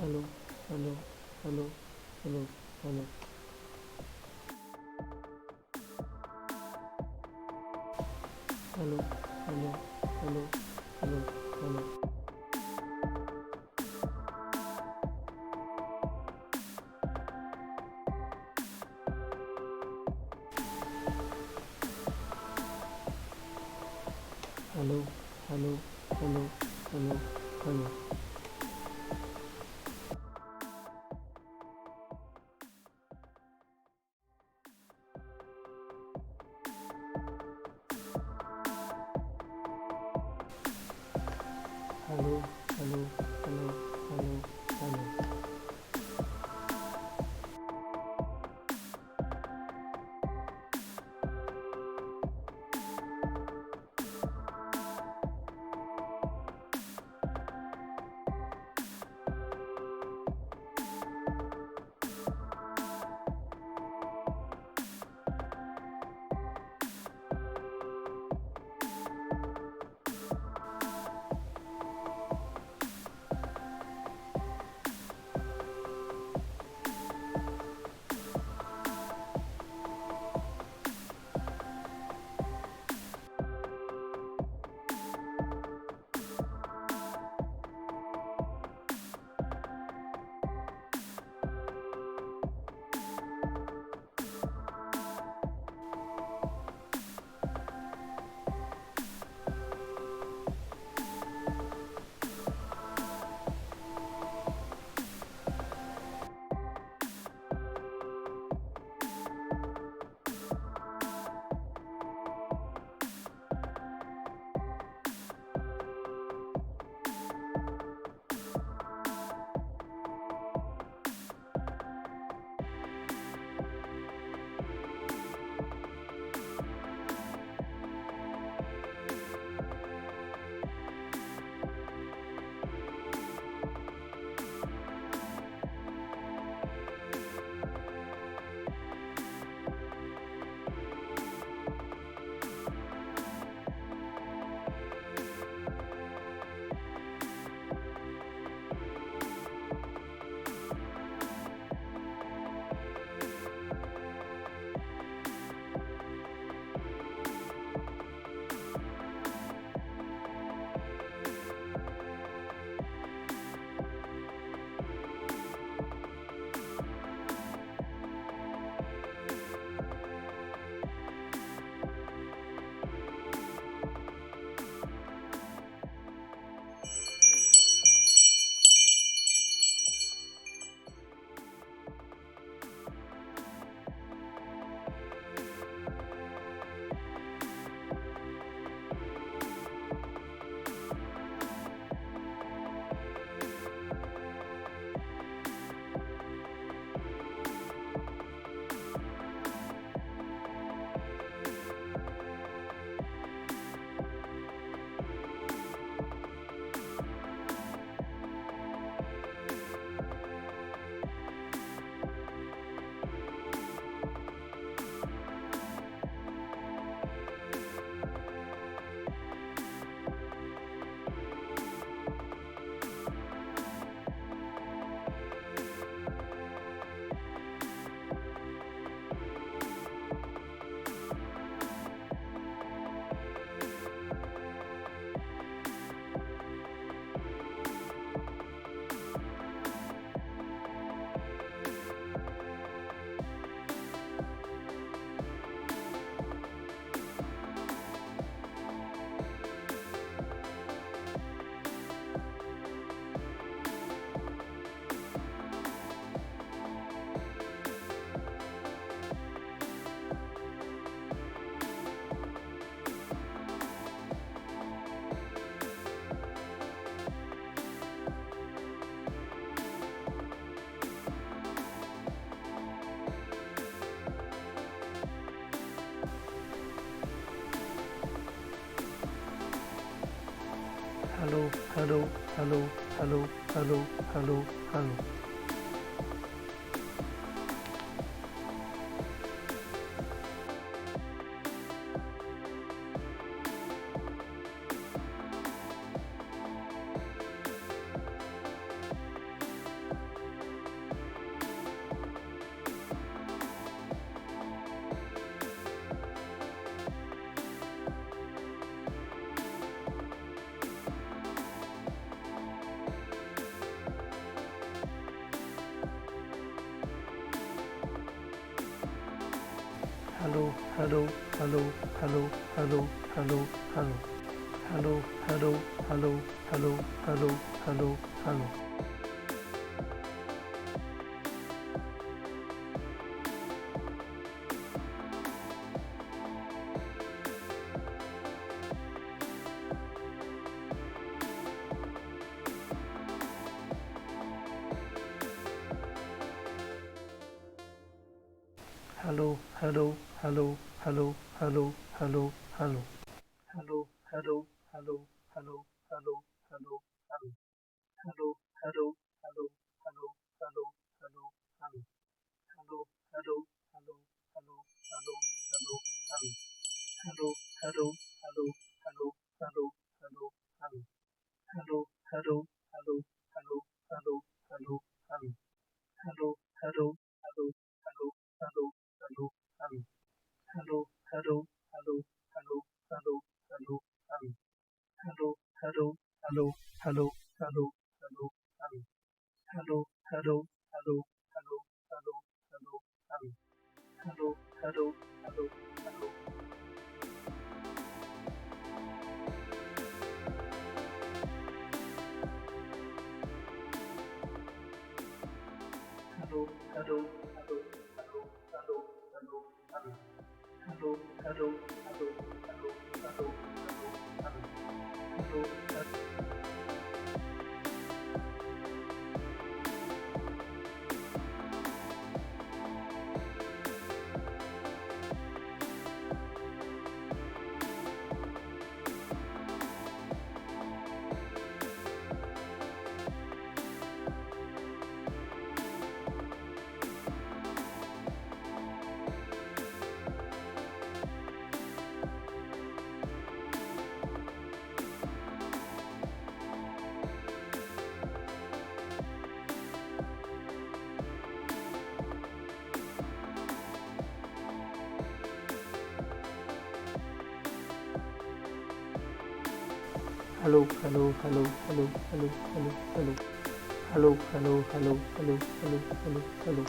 hello, hello, hello, hello, hello, hello, hello, hello, hello, hello, hello, hello, hello, hello, hello. Hello, hello, hello, hello, hello. Hello, hello, hello, hello, hello, hello, hello. hello, hello, hello, hello, hello, hello, hello, hello, hello, hello, hello, hello, hello. Hello, hello, hello, hello, hello, hello, hello. Hello, hello, hello, hello, hello, hello, hello. Hello, hello, hello, hello, hello, hello, hello. Hello, hello, hello, hello, hello, hello, hello. Hello, hello, hello, hello, hello, hello, hello. Hello, hello, hello, hello, hello, hello, hello. Hello, hello, hello, hello, hello, hello, hello. Hello, hello, hello, hello, hello, hello, hello. Hello, hello, hello, hello, hello, hello, hello. Hello, hello, hello, hello, hello, hello, hello. Hello, hello, hello, hello. Hello, hello, hello, hello, hello, hello, hello. Hello, hello, hello, hello, hello, hello, hello. Hello, hello, hello, hello, hello, hello, hello, hello. Hello, hello, hello, hello, hello, hello, hello.